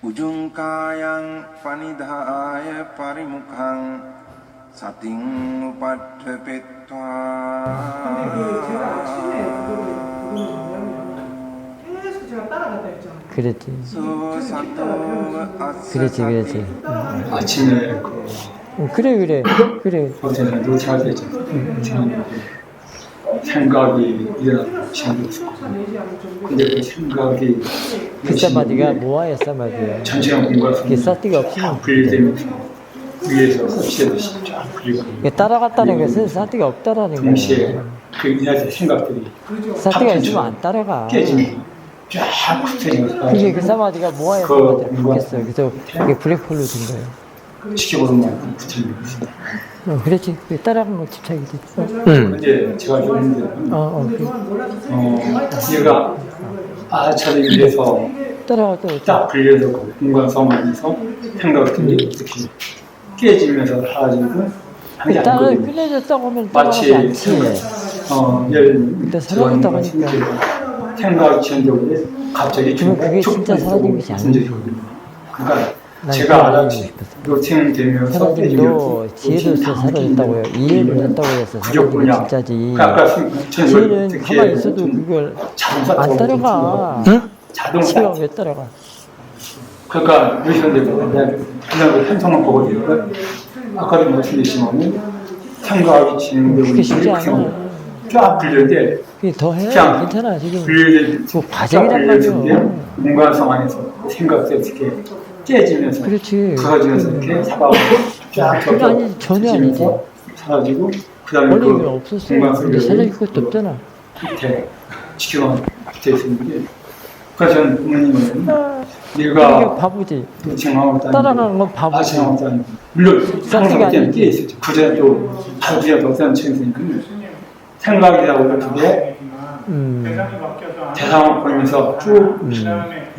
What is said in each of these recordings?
Ujungkayang panidhaya parimukhang sating upadhepetva. 계속 제가 따라갔다 했잖아. 그랬지. 그렇지. 아침에 그래. 어제는 노차가 되죠. 생각이 일어나고 시간이 없었고, 근데 그 생각이 그 사마디가 모아야 사마디야. 전체가 공부해서 그게 사티가 없으면 분리되면서 위에서 섭취하듯이 쫙 분리가 이게 따라갔다는 것은 사티가 없다라는 동시에 거야. 그 인하의 생각들이 사티가 있으면 안 따라가. 깨지는 거예요. 쫙 흩어지면서 그게 그 사마디가 모아야 사마디를 바뀌었어. 그래서 그게 블랙홀로 된 거예요. 지켜보는 만큼 붙이는 거죠. 그렇지. 그게 따라간 건 집착이 돼. 근데 제가 줬는데 얘가 아차를 위해서 따라갔다. 딱 불려서 그 공간성 안에서 생각들이 이렇게 깨지면서 사라지고 하지 따라 않거든요. 끝내줬다고 하면 마치 따라가지 않지. 예를 일단 사라졌다고 하니까. 생각이 지연되고 갑자기 그러면 그게 진짜 사라진 것이 아니지. 그러니까 난 제가 그걸 알아지 알고 싶었어. 노팅되면서 사라짐도 지혜로서 사라졌다고요. 이해를 못했다고 해서 사라진 게 진짜지. 지혜는 가만히 있어도 그걸 안 따라가. 자동차. 지혜가 왜 따라가? 그러니까 유선되고 그냥 그 현상만 보거든요. 아까도 말씀드렸지만 생각이 진행되고 그게 쉽지 않아. 쫙 불려대 그게 더 해. 그냥 괜찮아. 지금 불려대 그 과정이란 말이야. 공간성 안에서 생각들이 이렇게 깨지면서 그렇지. 부서지면서 이렇게 사과하고 쫙 그거 아니지. 전혀 아니지. 사라지고 그다음에 원래 그 이건 없었어. 공간성 근데 사라질 것도 없잖아. 밑에 지켜만 붙어 있었는데 그래서 저는 부모님은 이게 얘가 바보지. 노팅하고 따라가는 건 바보지. 아침하고 다니고 물론 사티가 항상 그때는 아니지. 깨 있었죠. 그전에 또 바로 뒤에 어떤 책임이니까 생각이라고 그게 대상을 보면서 쭉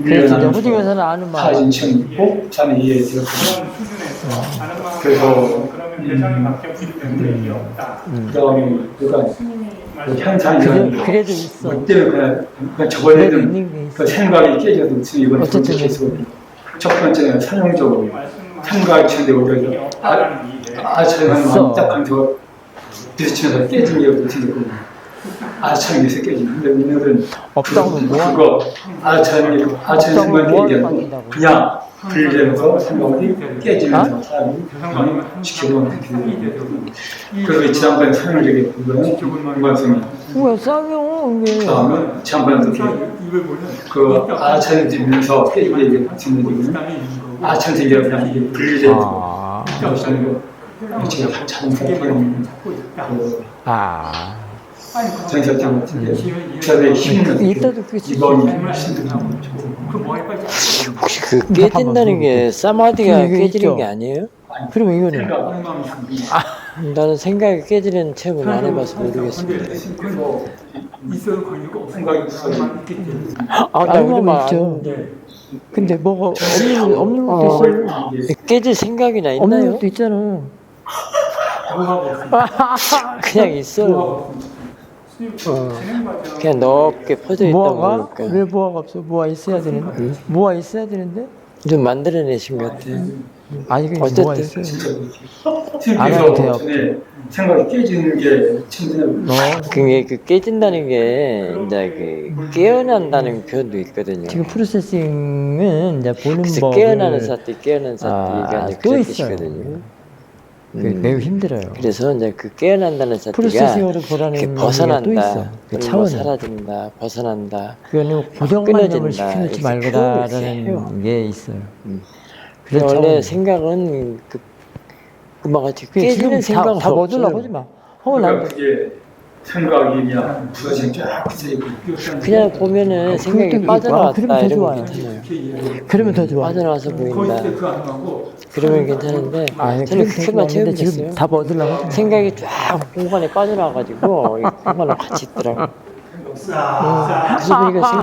그래서 이제 호직에서는 아는 마음. 사라진 책이 있고 그다음에 이해에 들었고 그래서 그다음에 그러니까 그 현상이라는 그래도 있어. 그때는 그냥 그래도 저번에는 있는 게 있어. 그 생각이 깨져도 무슨 이건 두 번째 어쨌든 케이스거든요. 첫 번째는 선형적으로 생각이 치는데 오히려 있어. 딱한 저 부딪히면서 깨진 게 어떻거든요. 아차는 위해서 깨지는 근데 오늘은 없다고는 뭐하는 그거 아차는 생각이 뭐하는 깨지는 빠진다고. 그냥 불리면서 생각이 깨지면서 사람이 지켜보는 그래서 지난번에 설명적인 부분은 공간성이 왜 싸워? 왜? 다음에 지난번에 이렇게 그 아차를 들면서 깨지게 되는 얘기는 아차를 들면 그냥 이게 분리되는 거 제가 자동차 타는 아. 전설장 같은데 저의 힘은 이따도 그게 이번이 혹시 그 깨진다는 게 사마디가 이게 깨지는 있죠. 게 아니에요? 그러면 이거는 나는 생각이 깨지는 체험을 안 해봐서 모르겠습니다. 생각이 나 알고 우리 말 있죠. 아는데 근데 뭐가 없는 것도 있어. 깨질 생각이나 없는 있나요? 것도 있잖아. 그냥 있어요. 그냥 넓게 퍼져 있다고 뭐가? 그러니까 왜 뭐가 없어? 뭐가 있어야 되는데? 뭐가 있어야 되는데? 좀 만들어내신 것 같아요. 아니 그게 어쨌든. 뭐가 있어요? 안 해도 돼요. 생각이 깨지는 게 참되는 그게 그 깨진다는 게 이제 그 깨어난다는 표현도 있거든요. 지금 프로세싱은 이제 보는 그래서 법을 깨어나는 사띠, 깨어나는 사띠가 이제 또 그런 있어요. 뜻이거든요. 매우 힘들어요. 그래서 이제 그 깨어난다는 사띠가 프로세싱으로 보라는 이렇게 의미가 또 벗어난다, 있어. 그 그리고 차원이. 사라진다, 벗어난다. 그거는 고정관념을 끊어진다. 시켜놓지 이렇게 말고라는 표현을 게 있어요. 원래 차원이에요. 생각은 그막 같이 그게 깨지는 지금 생각은 다 얻으려고 없어요. 하지 마. 난 그러니까 그게 생각이 그냥 부서진 쫙 붙어있고 그냥 보면은 생각이 그것도 빠져나왔다 그러면 더 이러면 좋아요. 괜찮아요. 그러면 더 좋아. 빠져나와서 보인다. 그러면 괜찮은데 아니, 저는 그렇게 그것만 좋아하는데 채우면 지금 됐어요. 답 얻으려고 하지 마. 생각이 쫙 공간에 빠져나와가지고 이 공간에 같이 있더라고. 그래서 보니까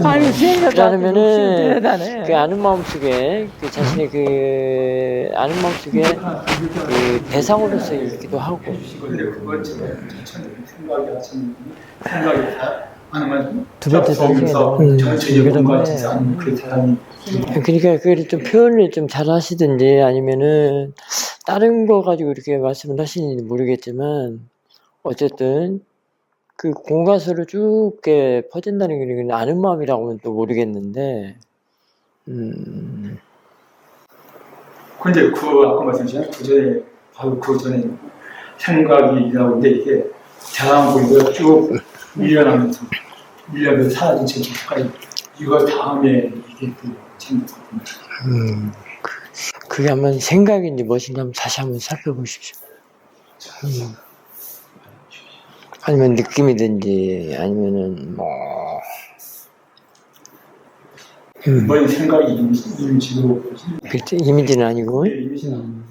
아유, 생각 그러면은 대단해. 그 아는 마음속에 그 자신의 그 아는 마음속에 그 대상으로서 있기도 하고 근데 그걸 지금 천천히 생각이 하시는 분이 생각이 다 아니면 두 번째 보면서 단계는 전체적인 그다음에 것같아서 아니면 그 대단히 그러니까 그걸 좀 표현을 좀 잘 하시든지 아니면은 다른 거 가지고 이렇게 말씀을 하시는지 모르겠지만 어쨌든 그 공과서로 쭉 이렇게 퍼진다는 게 아는 마음이라고 하면 또 모르겠는데 근데 그 아까 말씀하신 그 전에 바로 그 전에 생각이 나오는데 이게 대단한 보이가 쭉 밀려나면서 사라진 제주까지 이거 다음에 이게 또 생겼거든요. 그게 한번 생각인지 무엇인지 한번 다시 한번 살펴보십시오. 아니면 느낌이든지 아니면은 뭐 이번 생각이 이미지로 그때 이미지는 아니고 이미지는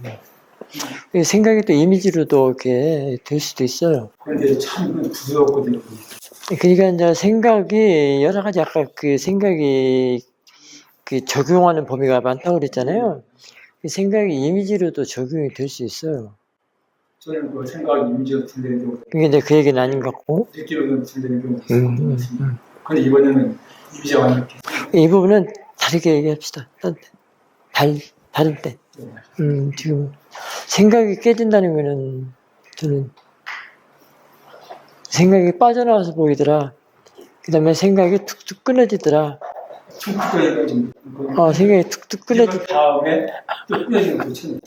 생각이 또 이미지로도 이렇게 될 수도 있어요. 그런데 참 부드럽거든요. 그러니까 이제 생각이 여러 가지 아까 그 생각이 그 적용하는 범위가 많다고 그랬잖아요. 그 생각이 이미지로도 적용이 될 수 있어요. 저는 그 생각이 이미지로 들리는 경우가 그게 이제 그 얘기는 아닌 것 같고 느끼로는 들리는 경우가 있습니다. 그런데 이번에는 이미지가 완전히 이 부분은 다르게 얘기합시다. 다른 때. 지금 생각이 깨진다는 거는 저는 생각이 빠져나와서 보이더라. 그 다음에 생각이 툭툭 끊어지더라. 생각이 툭툭 끊어지. 다음에 또 끊어지는 거죠.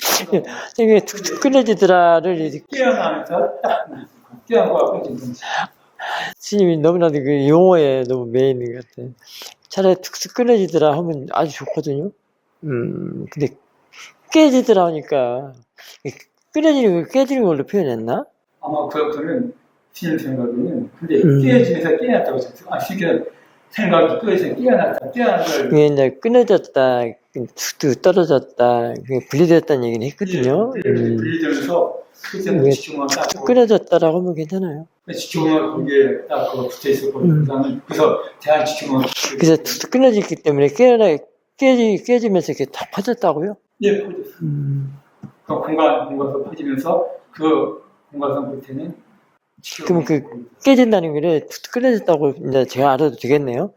생각이 툭툭 끊어지더라를 이렇게 깨어나면서 딱 깨어나고 끊어지는 거죠. 스님이 너무나도 그 용어에 너무 매 있는 것 같아. 차라리 툭툭 끊어지더라 하면 아주 좋거든요. 근데 깨지더라 하니까 끊어지는 걸 깨지는 걸로 표현했나? 아마 그거는 스님 생각에는 근데 깨지면서 깨어났다고 했어요. 쉽게 생각이 끊어져서 깨어난 걸 그게 이제 끊어졌다, 툭툭 떨어졌다, 그게 분리됐다는 얘기는 했거든요. 분리되면서 그때는 지중화가 딱 끊어졌다라고 하면 괜찮아요. 지중화가 거기에 딱 붙어 있었거든요. 그래서 대한 지중화 그래서 툭툭 끊어졌기 때문에 깨지면서 이렇게 다 퍼졌다고요? 예, 퍼졌어요. 그 공간에서 퍼지면서 그 공간선 끝에는 그럼 그 깨진다는 거를 툭툭 끊어졌다고 이제 제가 알아도 되겠네요.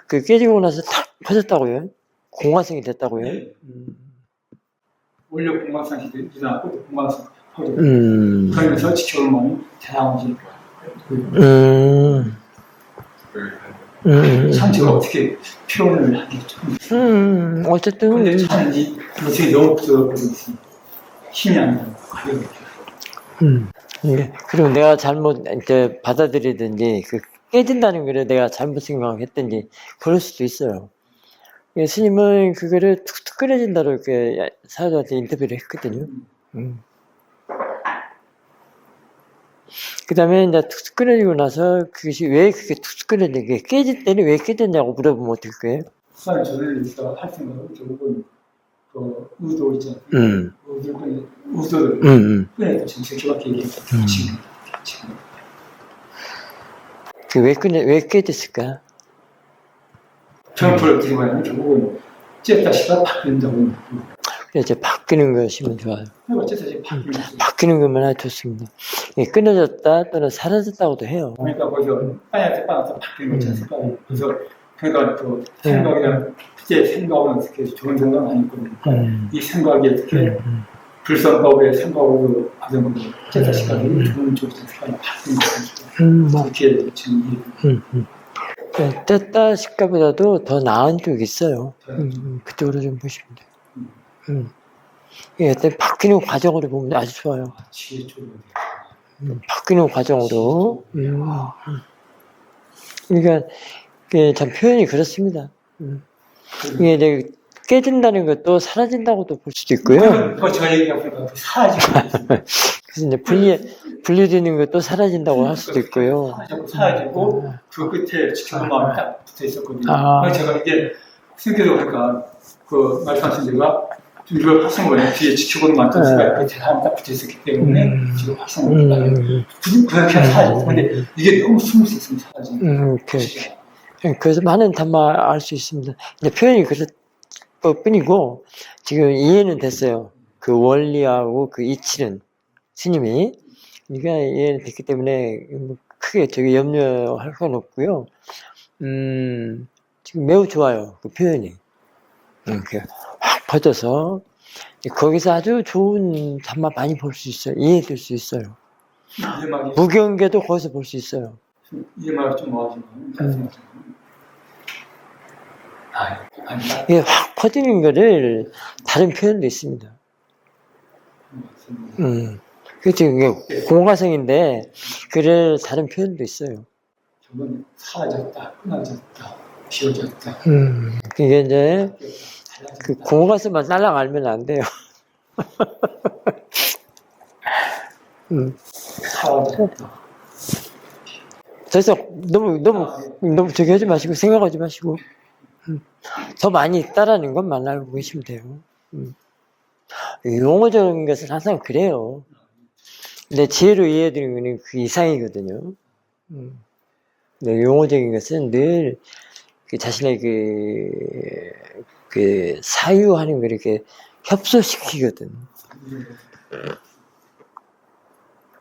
그 깨지고 나서 탁 퍼졌다고요? 공화성이 됐다고요? 네. 원래 공간선이 일어나고 공간선 퍼져. 그러면서 지켜오는 마음이 대단하지. 상처가 어떻게 표현을 하겠죠. 어쨌든. 근데 참 이 모습이 너무 부드럽거든요. 힘이 안 나요. 그리고 내가 잘못 이제 받아들이든지 그 깨진다는 거를 내가 잘못 생각했든지 그럴 수도 있어요. 스님은 그거를 툭툭 끊어진다고 이렇게 사람한테 인터뷰를 했거든요. 그 다음에 이제 툭툭 끊어지고 나서 그것이 왜 그게 툭툭 끊어지게 깨질 때는 왜 깨졌냐고 물어보면 어떨 거예요? 수사님 저를 위해서 할 생각은 결국은 그 의도 있잖아요. 의도를 끊어야 지금 정확히 얘기했죠. 지금. 그 왜 깨졌을까? 정포를 들고 가면 결국은 쨌다시가 바뀐다고. 이제 바뀌는 것이면 좋아요. 어쨌든 바뀌는 것만 아주 좋습니다. 끊어졌다 또는 사라졌다고도 해요. 그러니까 거기서 빠야서 바뀌는 거지 않습니까? 그래서 그러니까 그 생각이란 실제 생각은 어떻게 좋은 생각은 아니거든요. 이 생각이 어떻게 불선법의 생각으로 받은 거고 쨌다시가 좋은 생각이 바뀐 거죠. 그렇게 지금 뗐다시까보다도 더 나은 쪽이 있어요. 그쪽으로 좀 보시면 돼요. 일단 바뀌는 과정으로 보면 아주 좋아요. 바뀌는 과정으로. 그러니까 참 표현이 그렇습니다. 이게 이제 깨진다는 것도 사라진다고도 볼 수도 있고요. 저 얘기가 사라지고 그래서 이제 분리되는 것도 사라진다고 할 수도 있고요. 사라지고 그 끝에 지켜본 마음이 딱 붙어 있었거든요. 그래서 제가 이게 생겨도 그러니까 그 말씀하신 제가 좀 이걸 활성화를 뒤에 지켜보는 마음이 그 대상이 딱 붙어 있었기 때문에 지금 활성화를 그냥 사라졌어요. 근데 이게 너무 숨을 수 있으면 사라지는 그래서 많은 단말 알 수 있습니다. 이제 표현이 그럴 뿐이고 지금 이해는 됐어요. 그 원리하고 그 이치는 스님이 그러니까 이해는 됐기 때문에 크게 되게 염려할 건 없고요. 지금 매우 좋아요. 그 표현이. 이렇게 확 퍼져서 거기서 아주 좋은 단맛 많이 볼 수 있어요. 이해될 수 있어요. 무경계도 거기서 볼 수 있어요. 이해만 좀 뭐하지만 이게 확 퍼지는 거를 다른 표현도 있습니다. 그렇죠. 이게 공과성인데 그를 다른 표현도 있어요. 저건 사라졌다, 끊어졌다, 비워졌다. 그게 이제 그 공과성만 딸랑 알면 안 돼요. 사라졌다. 그래서 너무 저기 하지 마시고 생각하지 마시고 더 많이 있다라는 것만 알고 계시면 돼요. 용어적인 것은 항상 그래요. 근데 지혜로 이해해드리는 거는 그 이상이거든요. 근데 용어적인 것은 늘 그 자신의 그 사유하는 걸 이렇게 협소시키거든.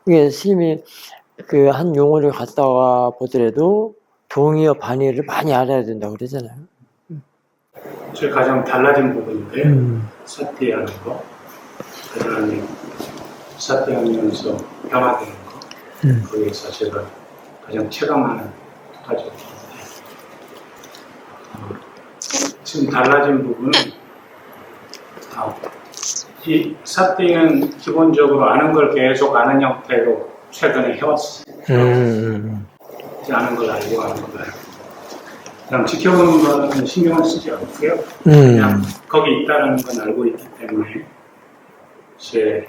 이게 스님이 그 한 용어를 갖다가 보더라도 동의어 반의어를 많이 알아야 된다고 그러잖아요. 제 가장 달라진 부분인데요. 사태하는 거, 그다음에 사태하면서 변화되는 거, 거기에서 제가 가장 체감하는 두 가지 부분인데, 지금 달라진 부분은 이 사태는 기본적으로 아는 걸 계속 아는 형태로 최근에 해왔어요. 아는 걸 알고 아는 걸 알고. 그냥 지켜보는 거는 신경을 쓰지 않고요. 그냥 거기 있다는 건 알고 있기 때문에 이제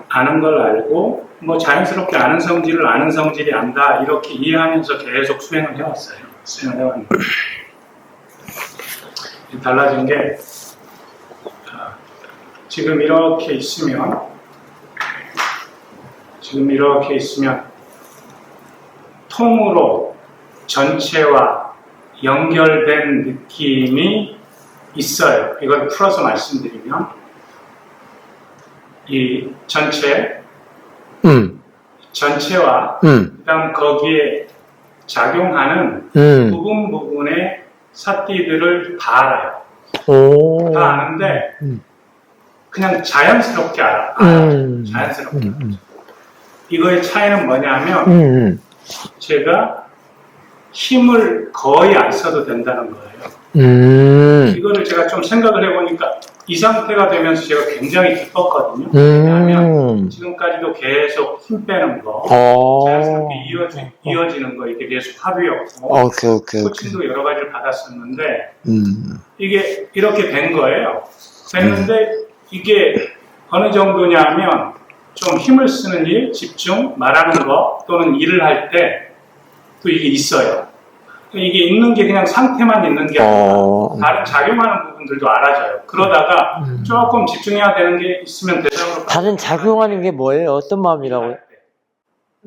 아는 걸 알고 뭐 자연스럽게 아는 성질을 아는 성질이 안다 이렇게 이해하면서 계속 수행을 해왔어요. 수행을 해왔는데 달라진 게 지금 이렇게 있으면 통으로 전체와 연결된 느낌이 있어요. 이걸 풀어서 말씀드리면 이 전체와 그다음 거기에 작용하는 부분의 사띠들을 다 알아요. 다 아는데 그냥 자연스럽게 알아요. 자연스럽게. 이거의 차이는 뭐냐면 제가 힘을 거의 안 써도 된다는 거예요. 이거를 제가 좀 생각을 해보니까 이 상태가 되면서 제가 굉장히 기뻤거든요. 왜냐하면 지금까지도 계속 힘 빼는 거, 자연스럽게 이어지는 거, 이게 계속 합의였고, 코칭도 여러 가지를 받았었는데, 이게 이렇게 된 거예요. 됐는데, 이게 어느 정도냐면, 좀 힘을 쓰는 일, 집중, 말하는 거, 또는 일을 할 때, 또 이게 있어요. 이게 있는 게 그냥 상태만 있는 게 아니라 다른 작용하는 부분들도 알아져요. 그러다가 조금 집중해야 되는 게 있으면 대상으로 다른 작용하는 게 뭐예요? 어떤 마음이라고요?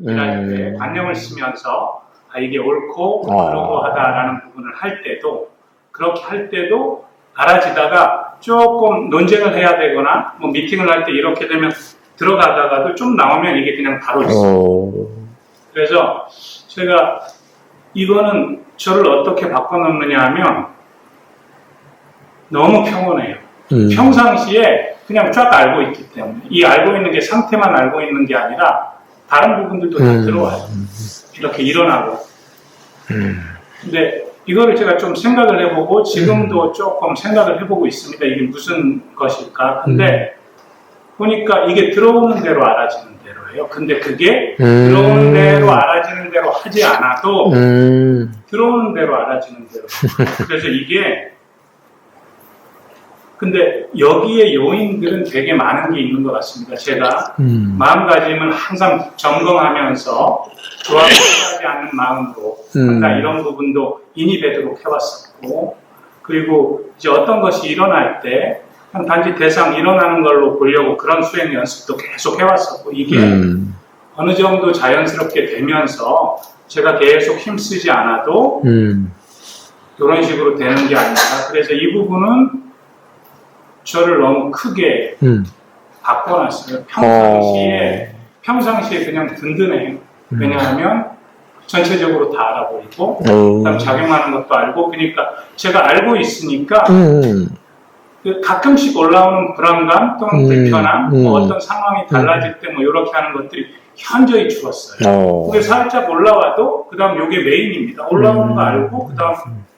일할 때 관념을 쓰면서 이게 옳고 그러고 하다라는 부분을 할 때도 그렇게 할 때도 알아지다가 조금 논쟁을 해야 되거나 뭐 미팅을 할 때 이렇게 되면 들어가다가도 좀 나오면 이게 그냥 바로 있어요. 그래서 제가 이거는 저를 어떻게 바꿔놓느냐 하면 너무 평온해요. 평상시에 그냥 쫙 알고 있기 때문에 이 알고 있는 게 상태만 알고 있는 게 아니라 다른 부분들도 다 들어와요. 이렇게 일어나고. 근데 이거를 제가 좀 생각을 해보고 지금도 조금 생각을 해보고 있습니다. 이게 무슨 것일까? 근데 보니까 이게 들어오는 대로 알아지는 대로예요. 근데 그게 들어오는 대로 알아지는 대로 하지 않아도 들어오는 대로 알아지는 대로. 그래서 이게 근데 여기에 요인들은 되게 많은 게 있는 것 같습니다. 제가 마음가짐을 항상 점검하면서 조합하지 않는 마음으로 한다 이런 부분도 인이되도록 해왔었고 그리고 이제 어떤 것이 일어날 때 단지 대상 일어나는 걸로 보려고 그런 수행 연습도 계속 해왔었고 이게 어느 정도 자연스럽게 되면서 제가 계속 힘쓰지 않아도 이런 식으로 되는 게 아닌가. 그래서 이 부분은 저를 너무 크게 바꿔놨어요. 평상시에 그냥 든든해요. 왜냐하면 전체적으로 다 알아버리고 그다음 작용하는 것도 알고 그러니까 제가 알고 있으니까 그 가끔씩 올라오는 불안감 또는 불편함 뭐 어떤 상황이 달라질 때 뭐 이렇게 하는 것들이 현저히 줄었어요. 그게 살짝 올라와도 그다음 요게 메인입니다. 올라오는 거 알고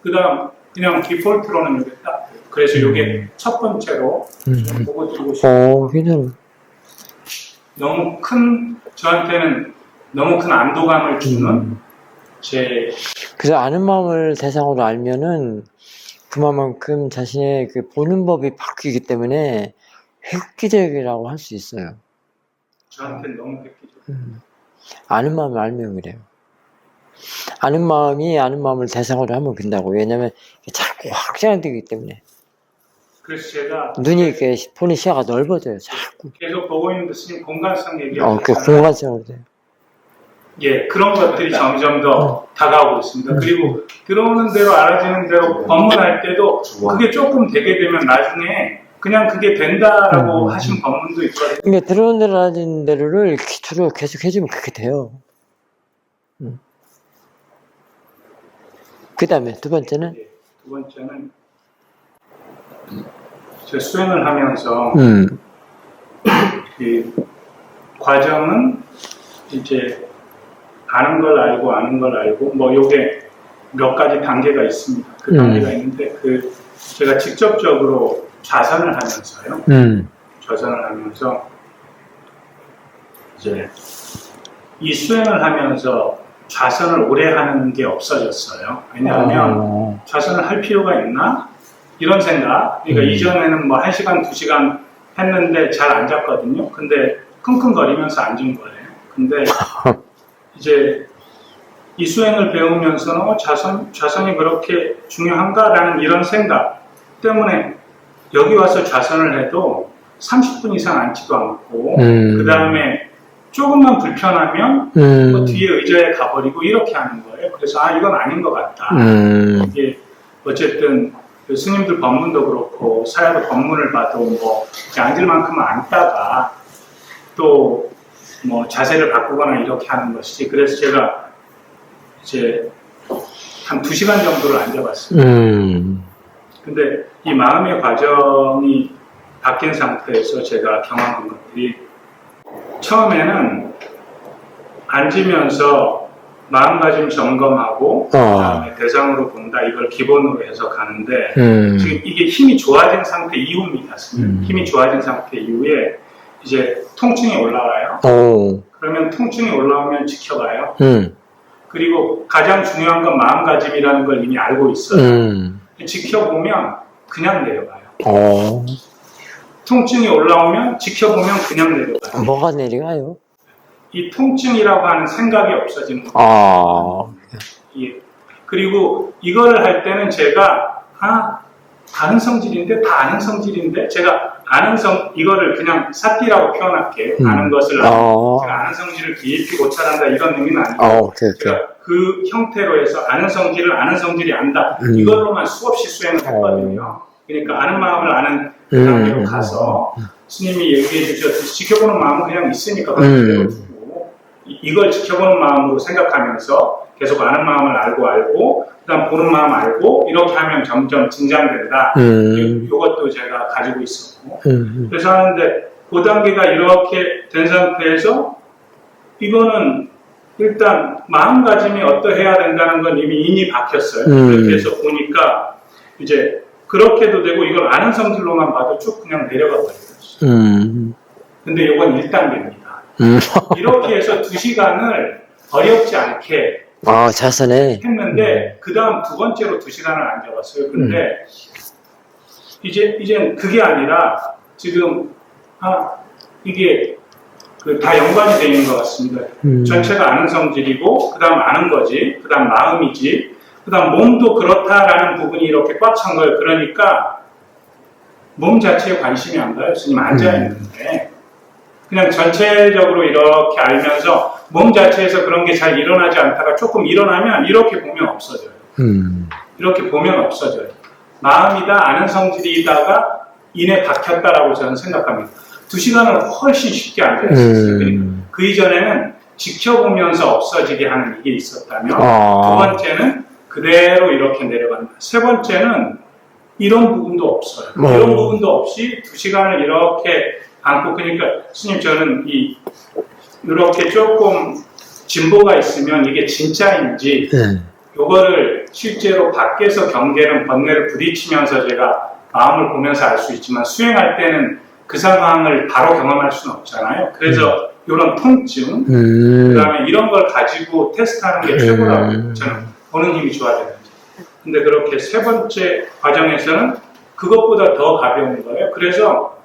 그다음 그냥 디폴트로는 요게 딱 그래서 요게 첫 번째로 보고 드리고 싶어요. 괜찮아. 너무 큰 저한테는 너무 큰 안도감을 주는 제 그래서 아는 마음을 대상으로 알면은 그만큼 자신의 그 보는 법이 바뀌기 때문에 획기적이라고 할 수 있어요. 저한테는 너무 획기적. 아는 마음을 알면 그래요. 아는 마음이 아는 마음을 대상으로 하면 된다고. 왜냐면 자꾸 확장되기 때문에. 그래서 제가 눈이 이렇게 보는 시야가 넓어져요. 자꾸. 계속 보고 있는데 스님 공간성 얘기하셨잖아요. 그 공간성으로 돼요. 예, 그런 것들이 점점 더 다가오고 있습니다. 그리고 들어오는 대로 알아지는 대로 법문할 때도 그게 조금 되게 되면 나중에 그냥 그게 된다라고 하신 법문도 있거든요. 그러니까 들어오는 대로 알아지는 대로를 기초로 계속 해주면 그렇게 돼요. 그 다음에 두 번째는? 예, 두 번째는 제 수행을 하면서 이 과정은 이제 아는 걸 알고 뭐 요게 몇 가지 단계가 있습니다. 그 단계가 있는데 그 제가 직접적으로 좌선을 하면서요. 좌선을 하면서 이제 이 수행을 하면서 좌선을 오래 하는 게 없어졌어요. 왜냐하면 좌선을 할 필요가 있나? 이런 생각. 그러니까 이전에는 뭐 1시간, 2시간 했는데 잘 앉았거든요. 근데 킁킁거리면서 앉은 거예요. 근데 이제 이 수행을 배우면서는 좌선이 그렇게 중요한가라는 이런 생각 때문에 여기 와서 좌선을 해도 30분 이상 앉지도 않고 그 다음에 조금만 불편하면 뭐 뒤에 의자에 가버리고 이렇게 하는 거예요. 그래서 이건 아닌 것 같다. 이게 어쨌든 그 스님들 법문도 그렇고 사야도 법문을 봐도 뭐 앉을 만큼은 앉다가 또 뭐 자세를 바꾸거나 이렇게 하는 것이지. 그래서 제가 이제 한 2시간 정도를 앉아봤습니다. 근데 이 마음의 과정이 바뀐 상태에서 제가 경험한 것들이 처음에는 앉으면서 마음가짐 점검하고 그다음에 대상으로 본다 이걸 기본으로 해서 가는데 지금 이게 힘이 좋아진 상태 이후입니다. 힘이 좋아진 상태 이후에 이제 통증이 올라와요. 그러면 통증이 올라오면 지켜봐요. 그리고 가장 중요한 건 마음가짐이라는 걸 이미 알고 있어요. 지켜보면 그냥 내려가요. 통증이 올라오면 지켜보면 그냥 내려가요. 뭐가 내려가요? 이 통증이라고 하는 생각이 없어지는 거예요. 예. 그리고 이거를 할 때는 제가 아는 성질인데 다 아는 성질인데 제가 이거를 그냥 사띠라고 표현할게요. 아는 것을 제가 아는 성질을 깊이 고찰한다 이런 의미는 아니고 제가 그 형태로 해서 아는 성질이 안다 이걸로만 수없이 수행을 했거든요. 그러니까 아는 마음을 아는 그 단계로 가서 스님이 얘기해 주셨듯이 지켜보는 마음은 그냥 있으니까 그대로 두고 이걸 지켜보는 마음으로 생각하면서 계속 아는 마음을 알고 그다음 보는 마음 알고 이렇게 하면 점점 진장된다. 이것도 제가 가지고 있었고 그래서 하는데 그 단계가 이렇게 된 상태에서 이거는 일단 마음가짐이 어떠해야 된다는 건 이미 인이 박혔어요. 그렇게 해서 보니까 이제 그렇게도 되고 이걸 아는 성질로만 봐도 쭉 그냥 내려가 버려요. 근데 이건 1단계입니다. 이렇게 해서 2시간을 어렵지 않게 자선해 했는데 그 다음 두 번째로 2시간을 앉아봤어요. 근데 이제 그게 아니라 지금 이게 다 연관이 되어 있는 것 같습니다. 전체가 아는 성질이고 그 다음 아는 거지, 그 다음 마음이지, 그 다음 몸도 그렇다라는 부분이 이렇게 꽉 찬 거예요. 그러니까 몸 자체에 관심이 안 가요. 스님 앉아있는데 그냥 전체적으로 이렇게 알면서 몸 자체에서 그런 게 잘 일어나지 않다가 조금 일어나면 이렇게 보면 없어져요. 이렇게 보면 없어져요. 마음이다 아는 성질이다가 인에 박혔다라고 저는 생각합니다. 2시간을 훨씬 쉽게 앉아있었어요. 그 이전에는 지켜보면서 없어지게 하는 이게 있었다면 두 번째는 그대로 이렇게 내려간다. 세 번째는 이런 부분도 없어요. 이런 부분도 없이 2시간을 이렇게 안고 그러니까 스님 저는 이렇게 조금 진보가 있으면 이게 진짜인지 요거를 실제로 밖에서 경계는 번뇌를 부딪히면서 제가 마음을 보면서 알 수 있지만 수행할 때는 그 상황을 바로 경험할 수는 없잖아요. 그래서 이런 통증, 그 다음에 이런 걸 가지고 테스트하는 게 최고라고 저는 보는 힘이 좋아지는지. 근데 그렇게 세 번째 과정에서는 그것보다 더 가벼운 거예요. 그래서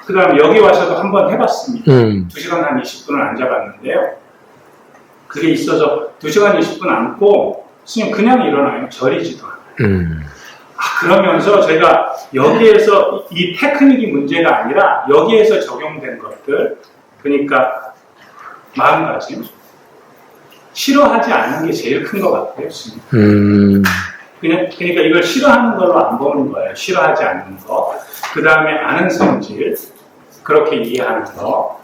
그 다음에 여기 와서도 한번 해봤습니다. 2시간 한 20분을 앉아봤는데요. 그게 있어서 2시간 20분 앉고 스님 그냥 일어나요. 저리지도 않아요. 그러면서 제가 여기에서 이 테크닉이 문제가 아니라 여기에서 적용된 것들 그러니까 마음가짐 싫어하지 않는 게 제일 큰 것 같아요. 그러니까 이걸 싫어하는 걸로 안 보는 거예요. 싫어하지 않는 거. 그 다음에 아는 성질 그렇게 이해하는 거.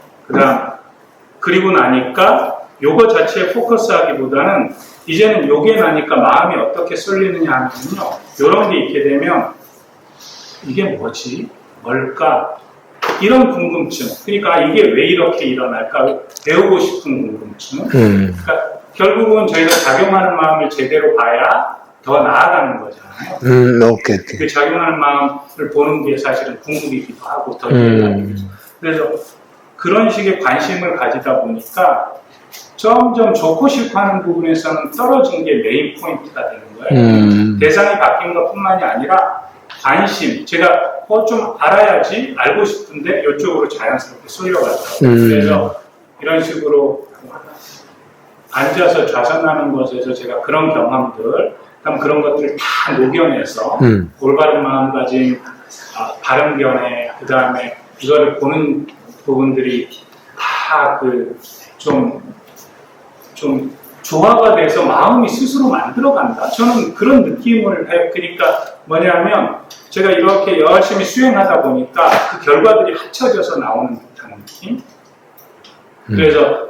그리고 나니까 요거 자체에 포커스하기보다는 이제는 요게 나니까 마음이 어떻게 쏠리느냐 하면요. 요런 게 있게 되면 이게 뭐지? 뭘까? 이런 궁금증. 그러니까 이게 왜 이렇게 일어날까? 배우고 싶은 궁금증. 그러니까 결국은 저희가 작용하는 마음을 제대로 봐야 더 나아가는 거잖아요. 오케이. 그 작용하는 마음을 보는 게 사실은 궁극이기도 하고 더 이해하기 위해서. 그래서 그런 식의 관심을 가지다 보니까 점점 좋고 싫고 하는 부분에서는 떨어진 게 메인 포인트가 되는 거예요. 대상이 바뀐 것 뿐만이 아니라 관심, 제가 좀 알아야지 알고 싶은데 이쪽으로 자연스럽게 쏠려가더라고요. 그래서 이런 식으로 앉아서 좌선하는 것에서 제가 그런 경험들, 그런 것들을 다 녹여내서 올바른 마음가짐, 바른 견해, 그 다음에 이거를 보는 부분들이 다 좀 조화가 돼서 마음이 스스로 만들어간다. 저는 그런 느낌을 해요. 그러니까 뭐냐면 제가 이렇게 열심히 수행하다 보니까 그 결과들이 합쳐져서 나오는 듯한 느낌. 그래서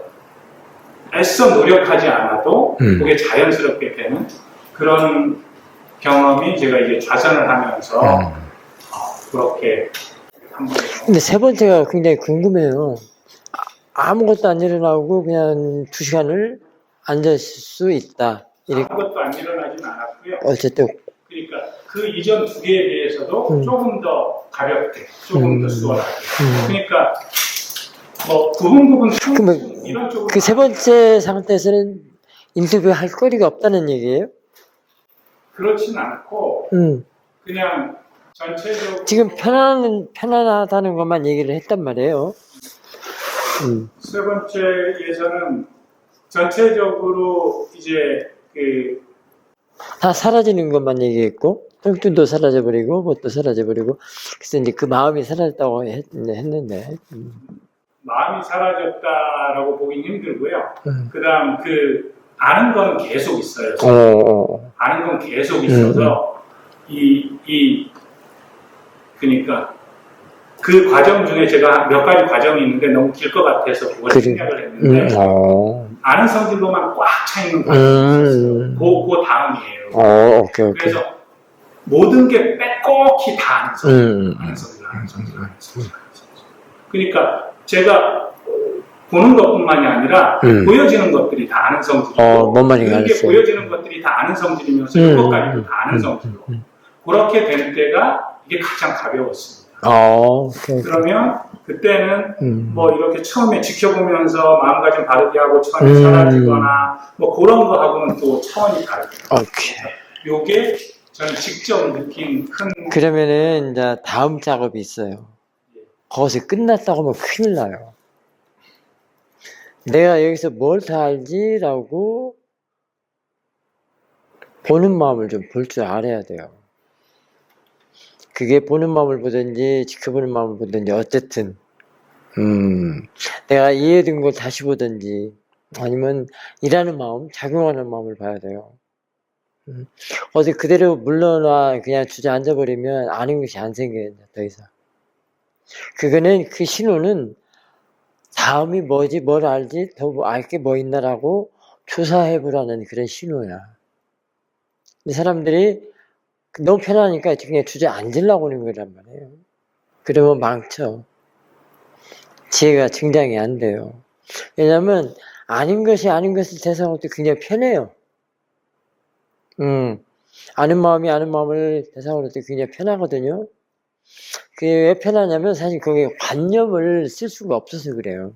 애써 노력하지 않아도 그게 자연스럽게 되는 그런 경험이 제가 이제 좌선을 하면서 그렇게 한번. 근데 세 번째가 굉장히 궁금해요. 아무것도 안 일어나고 그냥 2시간을 앉을 수 있다. 이렇게. 아무것도 안 일어나진 않았고요. 어쨌든. 그러니까 그 이전 2개에 비해서도 조금 더 가볍게, 조금 더 수월하게. 그러니까 뭐 부분 이런 쪽으로. 그 세 번째 상태에서는 인터뷰할 거리가 없다는 얘기예요? 그렇진 않고 그냥 전체적으로 지금 편안하다는 것만 얘기를 했단 말이에요. 세 번째에서는 전체적으로 이제 다 사라지는 것만 얘기했고 통증도 사라져버리고 뭣도 사라져버리고 그래서 이제 그 마음이 사라졌다고 했는데 마음이 사라졌다라고 보긴 힘들고요. 그다음 아는 건 계속 있어요. 아는 건 계속 있어서 그러니까 그 과정 중에 제가 몇 가지 과정이 있는데 너무 길 것 같아서 그걸 생각을 했는데 아는 성질로만 꽉 차 있는 과정이 있었어요. 그 다음이에요. 오케이. 그래서 모든 게 빼곡히 다 아는 성질. 그러니까 제가 보는 것뿐만이 아니라 보여지는 것들이 다 아는 성질이고 뭔 말인지 그게 알았어요. 보여지는 것들이 다 아는 성질이면서 이것까지도 다 아는 성질로 그렇게 될 때가 이게 가장 가벼웠습니다. 오케이. 그러면 그때는 뭐 이렇게 처음에 지켜보면서 마음가짐 바르게 하고 처음에 사라지거나 뭐 그런 거하고는 또 차원이 다르죠. 오케이. 요게 저는 직접 느낀 큰. 그러면은 이제 다음 작업이 있어요. 거기서 끝났다고 하면 큰일 나요. 내가 여기서 뭘 다 알지라고 보는 마음을 좀 볼 줄 알아야 돼요. 그게 보는 마음을 보든지 지켜보는 마음을 보든지 어쨌든 내가 이해된 걸 다시 보든지 아니면 일하는 마음, 작용하는 마음을 봐야 돼요. 어디 그대로 물러나 그냥 주저앉아버리면 아는 것이 안 생겨요. 더 이상. 그거는 그 신호는 다음이 뭐지, 뭘 알지, 더 알 게 뭐 있나라고 조사해보라는 그런 신호야. 이 사람들이 너무 편하니까 그냥 주저앉으려고 하는 거란 말이에요. 그러면 망쳐. 지혜가 증장이 안 돼요. 왜냐면 아닌 것을 대상으로 때 굉장히 편해요. 아는 마음이 아는 마음을 대상으로 때 굉장히 편하거든요. 그게 왜 편하냐면 사실 거기에 관념을 쓸 수가 없어서 그래요.